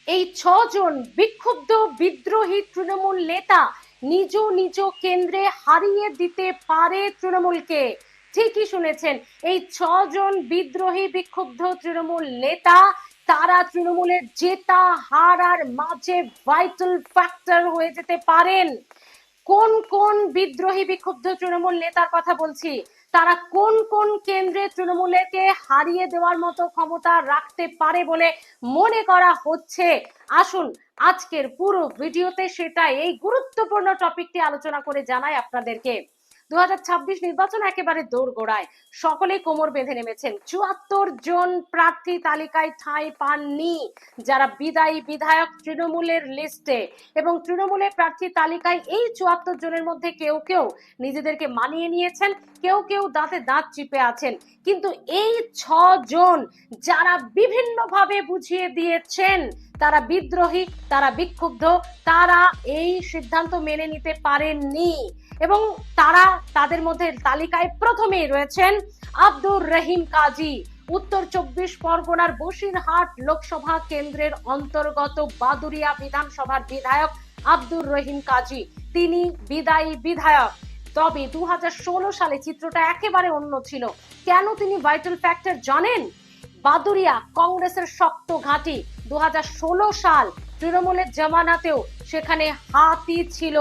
এই ৬ জন বিক্ষুব্ধ বিদ্রোহী তৃণমূল নেতা নিজ নিজ কেন্দ্রে হারিয়ে দিতে পারে তৃণমূলকে। ঠিকই শুনেছেন, এই ৬ জন বিদ্রোহী বিক্ষুব্ধ তৃণমূল নেতা তারা তৃণমূলের জেতা হারার মাঝে ভাইটাল ফ্যাক্টর হয়ে যেতে পারেন। কোন কোন বিদ্রোহী বিক্ষুব্ধ তৃণমূল নেতার কথা বলছি, তারা কোন কোন কেন্দ্রে তৃণমূলকে হারিয়ে দেওয়ার মতো ক্ষমতা রাখতে পারে বলে মনে করা হচ্ছে। আসুন আজকের পুরো ভিডিওতে সেটা এই গুরুত্বপূর্ণ টপিকটি আলোচনা করে জানাই আপনাদেরকে। 2026 নির্বাচন একেবারে দোরগোড়ায়, সকলেই কোমর বেঁধে নেমেছেন। ৭৪ জন প্রার্থী তালিকায় ঠাঁই পাননি যারা বিদায়ী বিধায়ক তৃণমূলের লিস্টে, এবং তৃণমূলের প্রার্থী তালিকায় এই ৭৪ জনের মধ্যে কেউ কেউ নিজেদেরকে মানিয়ে নিয়েছেন, কেউ কেউ দাঁতে দাঁত চিপে আছেন। কিন্তু এই ৬ জন যারা বিভিন্নভাবে বুঝিয়ে দিয়েছেন তারা বিদ্রোহী, তারা বিক্ষুব্ধ, তারা এই সিদ্ধান্ত মেনে নিতে পারেননি। এবং তারা, তাদের মধ্যে তালিকায় প্রথমেই রয়েছেন আব্দুর রহিম কাজী, উত্তর ২৪ পরগনার বসিরহাট লোকসভা কেন্দ্রের অন্তর্গত বাদুরিয়া বিধানসভার বিধায়ক আব্দুর রহিম কাজী। তিনি বিদায়ী বিধায়ক। তবে 2016 সালে চিত্রটা একেবারে অন্য ছিল। কেন তিনি ভাইটাল ফ্যাক্টর জানেন? বাদুরিয়া কংগ্রেসের শক্ত ঘাঁটি। 2016 সাল তৃণমূলের জামানাতেও সেখানে হাতি ছিল,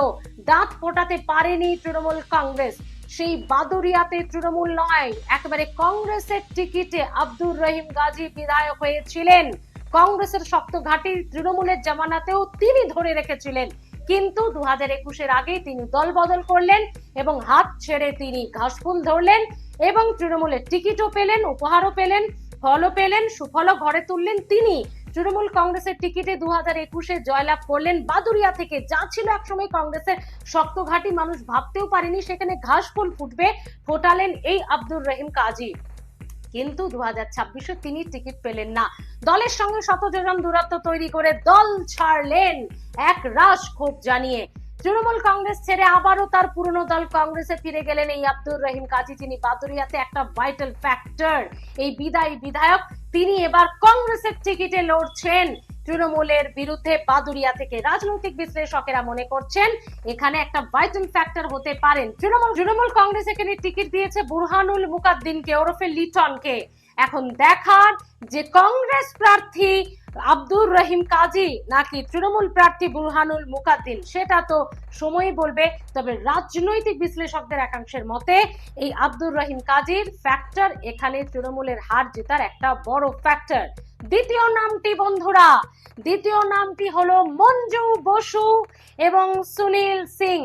দাঁত ফোটাতে পারেনি তৃণমূল কংগ্রেস। সেই বাদুরিয়াতে তৃণমূল নয়, একেবারে কংগ্রেসের টিকিটে আব্দুর রহিম গাজী বিধায়ক হয়েছিলেন। কংগ্রেসের শক্ত ঘাঁটি তৃণমূলের জামানাতেও তিনি ধরে রেখেছিলেন। কিন্তু 2021-এর আগেই তিনি দল বদল করলেন এবং হাত ছেড়ে তিনি ঘাসফুল ধরলেন এবং তৃণমূলের টিকিটও পেলেন, উপহারও পেলেন, ফলও পেলেন, সুফলও ঘরে তুললেন। তিনি তৃণমূল কংগ্রেসের টিকিটে 2021-এ জয়লাভ করলেন বাদুরিয়া থেকে, যা ছিল একসময় কংগ্রেসের শক্ত ঘাঁটি, মানুষ ভাবতেও পারেনি সেখানে ঘাস ফুল ফুটবে, ফোটালেন এই আব্দুর রহিম কাজী। কিন্তু 2026-এ তিনি টিকিট পেলেন না। দলের সঙ্গে শতযোজন দূরত্ব তৈরি করে দল ছাড়লেন এক রাশ ক্ষোভ জানিয়ে। তৃণমূল কংগ্রেস ছেড়ে আবারও তার পুরনো দল কংগ্রেসে ফিরে গেলেন এই আব্দুর রহিম কাজী, যিনি বাদুরিয়াতে একটা ভাইটাল ফ্যাক্টর। এই বিদায়ী বিধায়ক তিনি এবার কংগ্রেসের টিকিটে লড়ছেন তৃণমূলের বিরুদ্ধে বাদুরিয়া থেকে। রাজনৈতিক বিশ্লেষকেরা মনে করছেন এখানে একটা ভাইটাল ফ্যাক্টর হতে পারেন তৃণমূল কংগ্রেস এখানে টিকিট দিয়েছে বুরহানুল মুকাদ্দিনকে, ওরফে লিটনকে। এখন দেখার যে কংগ্রেস প্রার্থী আব্দুর রহিম কাজী নাকি তৃণমূল প্রার্থী বুরহানুল মুকাদ্দিন, সেটা তো সময় বলবে। তবে রাজনৈতিক বিশ্লেষকদের একাংশের মতে এই আব্দুর রহিম কাজীর ফ্যাক্টর এখানে তৃণমূলের হার জেতার একটা বড় ফ্যাক্টর। দ্বিতীয় নামটি বন্ধুরা, দ্বিতীয় নামটি হলো মঞ্জু বসু এবং সুনীল সিং।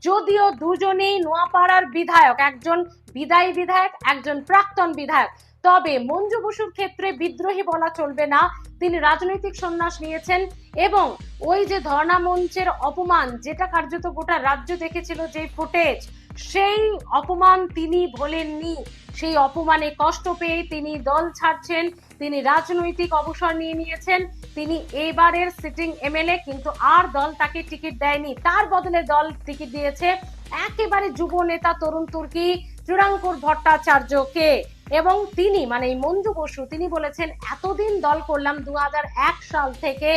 যদিও দুজনেই নোয়াপাড়ার বিধায়ক, একজন বিদায়ী বিধায়ক, একজন প্রাক্তন বিধায়ক, তবে মঞ্জু বসুর ক্ষেত্রে বিদ্রোহী বলা চলবে না। তিনি রাজনৈতিক সন্ন্যাস নিয়েছেন এবং ওই যে ধর্ণা মঞ্চের অপমান, যেটা কার্যত গোটা রাজ্য দেখেছিল, যে ফুটেজ, সেই অপমান তিনি ভোলেননি। সেই অপমানে কষ্ট পেয়ে তিনি দল ছাড়ছেন, তিনি রাজনৈতিক অবসর নিয়ে নিয়েছেন। তিনি এবারের সিটিং এমএলএ, কিন্তু আর দল তাকে টিকিট দেয়নি। তার বদলে দল টিকিট দিয়েছে একেবারে যুব নেতা তরুণ তুর্কি চূড়াঙ্কুর ভট্টাচার্যকে। এবং তিনি মানে এই মঞ্জু বসু, তিনি বলেছেন এতদিন দল করলাম, 2001 সাল থেকে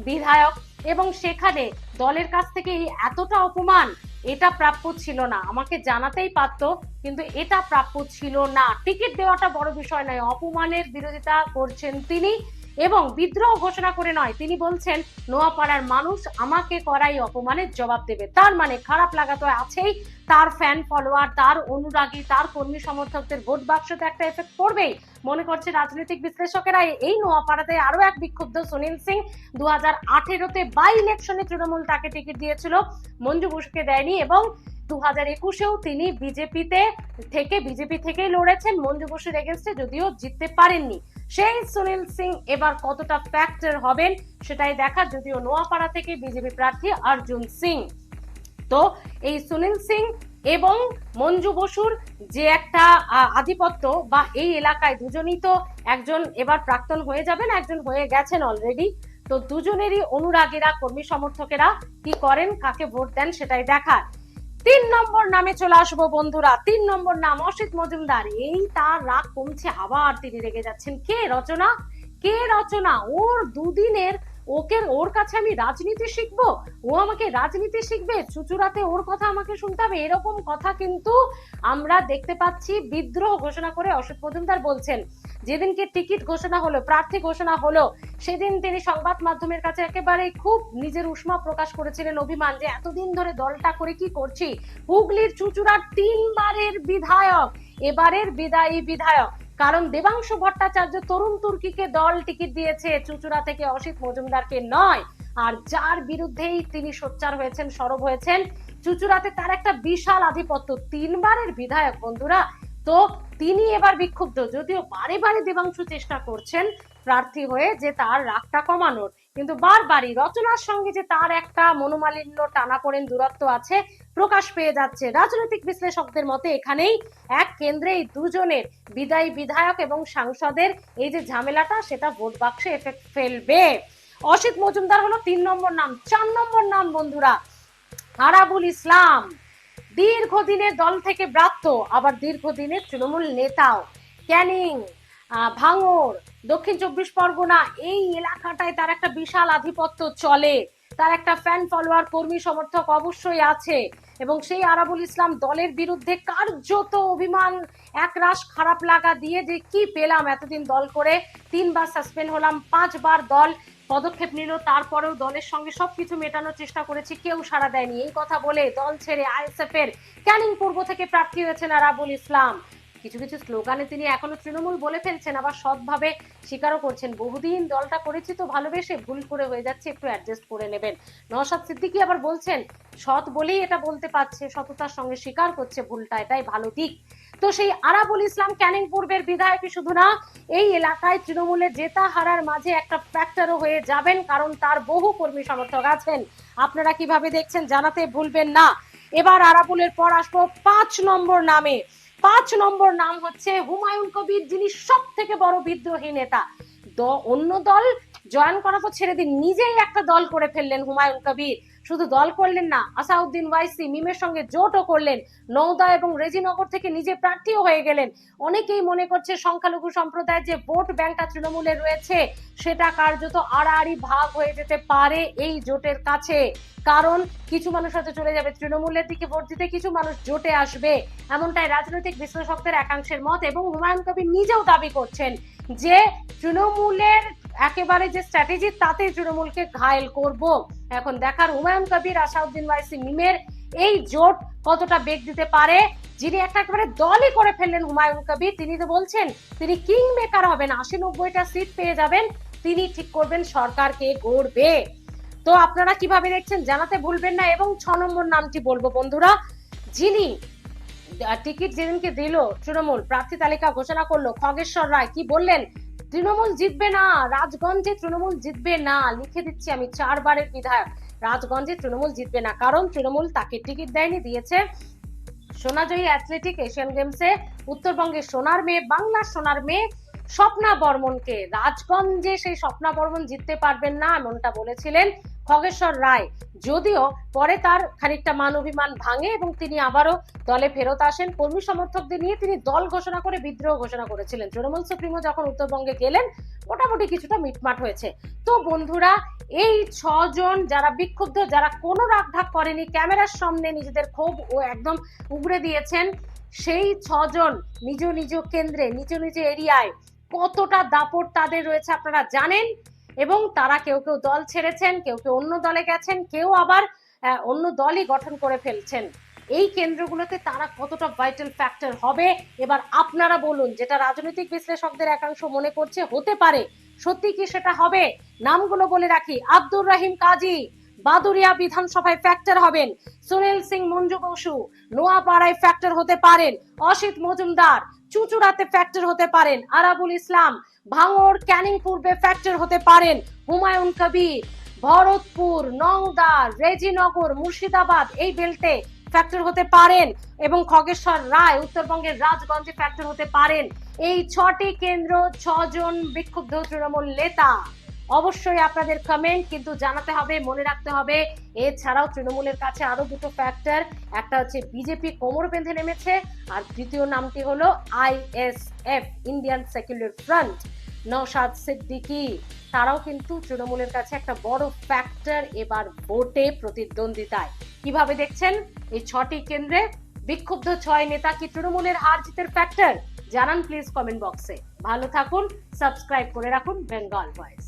বিধায়ক, এবং সেখানে দলের কাছ থেকে এতটা অপমান, এটা প্রাপ্য ছিল না। আমাকে জানাতেই পারতো, কিন্তু এটা প্রাপ্য ছিল না। টিকিট দেওয়াটা বড় বিষয় নয়, অপমানের বিরোধিতা করছেন তিনি এবং বিদ্রোহ ঘোষণা করে নয়। তিনি বলছেন নোয়াপাড়ার মানুষ আমাকে করাই অপমানের জবাব দেবে। তার মানে খারাপ লাগা তো আছেই, তার ফ্যান ফলোয়ার, তার অনুরাগী, তার কর্মী সমর্থকদের ভোট বাক্সতে একটা এফেক্ট পড়বেই মনে করছে রাজনৈতিক বিশ্লেষকেরা। এই নোয়াপাড়াতে আরো এক বিক্ষুব্ধ সুনীল সিং। 2018-তে বাই ইলেকশনে তৃণমূল তাকে টিকিট দিয়েছিল, মঞ্জু বসুকে দেয়নি, এবং 2021-এও তিনি বিজেপি থেকেই লড়েছেন মঞ্জু বসুর এগেনস্টে, যদিও জিততে পারেননি। সেই সুনীল সিং এবার কতটা ফ্যাক্টর হবেন সেটাই দেখার। যদিও নোয়াপাড়া থেকে বিজেপি প্রার্থী অর্জুন সিং। তো এই সুনীল সিং এবং মঞ্জু বসুর যে একটা আধিপত্য, বা এই এলাকায় দুজনই তো, একজন এবার প্রাক্তন হয়ে যাবেন, একজন হয়ে গেছেন অলরেডি। তো দুজনেরই অনুরাগীরা, কর্মী সমর্থকেরা কি করেন, কাকে ভোট দেন, সেটাই দেখার। 3 নম্বর নামে চলে আসবো বন্ধুরা। 3 নম্বর নাম অসিত মজুমদার। এই তার রাগ কমছে, আবার তিনি রেগে যাচ্ছেন। কে রচনা? ওর দুদিনের ওর কাছে আমি রাজনীতি শিখবো, ও আমাকে রাজনীতি শিখবে, চুচুড়াতে ওর কথা আমাকে শুনতে হবে, এরকম কথা কিন্তু আমরা দেখতে পাচ্ছি। বিদ্রোহ ঘোষণা করে অসিত মজুমদার বলছেন, যেদিনকে টিকিট ঘোষণা হলো, প্রার্থী ঘোষণা হলো, সেদিন তিনি সংবাদ মাধ্যমের কাছে একেবারে খুব নিজের উষ্মা প্রকাশ করেছিলেন, অভিমান, যে এতদিন ধরে দলটা করে কি করছি। হুগলির চুচুড়ার 3 বারের বিধায়ক, এবারের বিদায়ী বিধায়ক, কারণ দেবাংশু ভট্টাচার্য তরুণ তুর্কিকে দল টিকিট দিয়েছে, চুচুড়া থেকে অসিত মজুমদারকে নয়। আর যার বিরুদ্ধেই তিনি সোচ্চার হয়েছেন, সরব হয়েছেন, চুচুড়াতে তার একটা বিশাল আধিপত্য, 3 বারের বিধায়ক বন্ধুরা। তো তিনি এবার বিক্ষুব্ধ, যদিও বারে বারে দেবাংশু চেষ্টা করছেন প্রার্থী হয়ে যে তার রাগটা কমানোর, কিন্তু বারবারই রচনার সঙ্গে যে তার একটা মনোমালিন্য, টানাপোড়েন, দূরত্ব আছে, প্রকাশ পেয়ে যাচ্ছে। রাজনৈতিক বিশ্লেষকদের মতে এখানেই এক কেন্দ্রে এই দুজনের, বিদায়ী বিধায়ক এবং সাংসদের এই যে ঝামেলাটা, সেটা ভোট বাক্সে এফেক্ট ফেলবে। অসিত মজুমদার হলো 3 নম্বর নাম। 4 নম্বর নাম বন্ধুরা আরাবুল ইসলাম, দীর্ঘদিনের দল থেকে ব্রাত্য, আবার দীর্ঘদিনের তৃণমূল নেতাও। ক্যানিং, ভাঙড়, দক্ষিণ 24 পরগনা, এই এলাকাটায় তার একটা বিশাল আধিপত্য চলে, তার একটা ফ্যান ফলোয়ার, কর্মী সমর্থক অবশ্যই আছে। এবং সেই আরাবুল ইসলাম দলের বিরুদ্ধে কার্যত অভিমান, একরাশ খারাপ লাগা দিয়ে, যে কি পেলাম এতদিন দল করে, 3 বার সাসপেন্ড হলাম, 5 বার দল পদক্ষেপ নিল, তারপরেও দলের সঙ্গে সবকিছু মেটানোর চেষ্টা করেছি, কেউ সাড়া দেয়নি, এই কথা বলে দল ছেড়ে আইএসএফ এর ক্যানিং পূর্ব থেকে প্রার্থী হয়েছেন আরাবুল ইসলাম। কিছু কিছু স্লোগানে তিনি এখনো তৃণমূল বলে ফেলছেন, আবার সৎভাবে স্বীকারও করছেন, বহুদিন দলটা করেছি তো ভালোবেসে, ভুল করে হয়ে যাচ্ছে, একটু অ্যাডজাস্ট করে নেবেন। নওশাদ সিদ্দিকী আবার বলছেন, সৎ বলেই এটা বলতে পারছে, সততার সঙ্গে স্বীকার করছে ভুলটা, এটাই ভালো দিক। তো সেই আরাবুল ইসলাম ক্যানিং পূর্বের বিধায়কই শুধু না, এই এলাকায় তৃণমূলের জেতা হারার মাঝে একটা ফ্যাক্টরও হয়ে যাবেন, কারণ তার বহু কর্মী সমর্থক আছেন। আপনারা কিভাবে দেখছেন জানাতে ভুলবেন না। এবার আরাবুলের পর আসবো 5 নম্বর নামে। 5 নম্বর নাম হচ্ছে হুমায়ুন কবির, যিনি সব থেকে বড় বিদ্রোহী নেতা। অন্য দল জয়েন করা তো ছেড়ে দিন, নিজেই একটা দল করে ফেললেন হুমায়ুন কবির। শুধু দল করলেন না, আসাউদ্দিন ওয়াইসি মিমের সঙ্গে জোটও করলেন, নওদা এবং রেজিনগর থেকে নিজে প্রার্থীও হয়ে গেলেন। অনেকেই মনে করছে সংখ্যালঘু সম্প্রদায়ের যে ভোট ব্যাংকটা তৃণমূলের রয়েছে, সেটা কার্যত আড়াআড়ি ভাগ হয়ে যেতে পারে এই জোটের কাছে, কারণ কিছু মানুষ হয়তো চলে যাবে তৃণমূলের দিকে ভোট দিতে, কিছু মানুষ জোটে আসবে, এমনটাই রাজনৈতিক বিশ্লেষকদের একাংশের মত। এবং হুমায়ুন কবির নিজেও দাবি করছেন যে তৃণমূলের একেবারে যে স্ট্র্যাটেজি, তাতে তৃণমূলকে ঘায়েল করব। এখন দেখার হুমায়ুন কবির, আসাউদ্দিন ওয়াইসি মিমের এই জোট কতটা বেগ দিতে পারে। যিনি একটা একেবারে দলই করে ফেললেন হুমায়ুন কবির, তিনি তো বলছেন তিনি কিং মেকার হবেন, 80-90টা সিট পেয়ে যাবেন, তিনি ঠিক করবেন সরকারকে গড়বে। তো আপনারা কিভাবে দেখছেন জানাতে ভুলবেন না। এবং 6 নম্বর নামটি বলবো বন্ধুরা, যিনি টিকিট যেদিনকে দিল, তৃণমূল প্রার্থী তালিকা ঘোষণা করলো, খগেশ্বর রায় কি বললেন, তৃণমূল জিতবে না, রাজগঞ্জে তৃণমূল জিতবে না, লিখে দিচ্ছি আমি, 4 বারের বিধায়ক, রাজগঞ্জে তৃণমূল জিতবে না, কারণ তৃণমূল তাকে টিকিট দেয়নি, দিয়েছে সোনাজয়ী অ্যাথলেটিক এশিয়ান গেমসে উত্তরবঙ্গের সোনার মেয়ে, বাংলার সোনার মেয়ে স্বপ্না বর্মনকে। রাজগঞ্জে সেই স্বপ্না বর্মন জিততে পারবেন না, এমনটা বলেছিলেন খগেশ্বর রায়। যদিও পরে তার খানিকটা মান অভিমান ভাঙে এবং তিনি আবারও দলে ফেরত আসেন। কর্মী সমর্থকদের নিয়ে তিনি দল ঘোষণা করে বিদ্রোহ ঘোষণা করেছিলেন। তৃণমূল সুপ্রিমো যখন উত্তরবঙ্গে গেলেন, মোটামুটি কিছুটা মিটমাট হয়েছে। তো বন্ধুরা, এই 6 জন যারা বিক্ষুব্ধ, যারা কোনো রাগঢাক করেনি, ক্যামেরার সামনে নিজেদের ক্ষোভ ও একদম উগড়ে দিয়েছেন, সেই 6 জন নিজ নিজ কেন্দ্রে, নিজ নিজ এরিয়ায় কতটা দাপট তাদের রয়েছে আপনারা জানেন। এবং তারা কেউ কেউ দল ছেড়েছেন, কেউ কেউ অন্য দলে গেছেন, কেউ আবার অন্য দলই গঠন করে ফেলছেন। এই কেন্দ্রগুলোতে তারা কতটা ভাইটাল ফ্যাক্টর হবে, এবার আপনারা বলুন। যেটা রাজনৈতিক বিশ্লেষকদের একাংশ মনে করছে হতে পারে, সত্যি কি সেটা হবে? নামগুলো বলে রাখি, আব্দুর রহিম কাজী বাদুরিয়া বিধানসভায় ফ্যাক্টর হবেন, সুনীল সিং মঞ্জু বসু নোয়াপাড়ায় ফ্যাক্টর হতে পারেন, অসিত মজুমদার চুচুড়াতে ফ্যাক্টর হতে পারেন, আরাবুল ইসলাম ভাঙড় ক্যানিং পূর্বে ফ্যাক্টর হতে পারেন, হুমায়ুন কবির ভরতপুর, নওদা, রেজিনগর, মুর্শিদাবাদ এই বেল্টে ফ্যাক্টর হতে পারেন, এবং খগেশ্বর রায় উত্তরবঙ্গের রাজগঞ্জে ফ্যাক্টর হতে পারেন। এই 6টি কেন্দ্র, 6 জন বিক্ষুব্ধ তৃণমূল নেতা। অবশ্যই আপনাদের কমেন্ট কিন্তু জানাতে হবে, মনে রাখতে হবে। এছাড়াও তৃণমূলের কাছে আরো দুটো ফ্যাক্টর, একটা হচ্ছে বিজেপি কোমর বেঁধে নেমেছে, আর দ্বিতীয় নামটি হলো ISF, Indian secular front. Naushad Siddiqui, তারাও কিন্তু তৃণমূলের কাছে একটা বড় ফ্যাক্টর এবার ভোটে প্রতিদ্বন্দ্বিতায়। কিভাবে দেখছেন এই 6টি কেন্দ্রে বিক্ষুব্ধ 6 নেতা কি তৃণমূলের হার জিতের ফ্যাক্টর? জানান প্লিজ কমেন্ট বক্সে। ভালো থাকুন, সাবস্ক্রাইব করে রাখুন বেঙ্গল ভয়েস।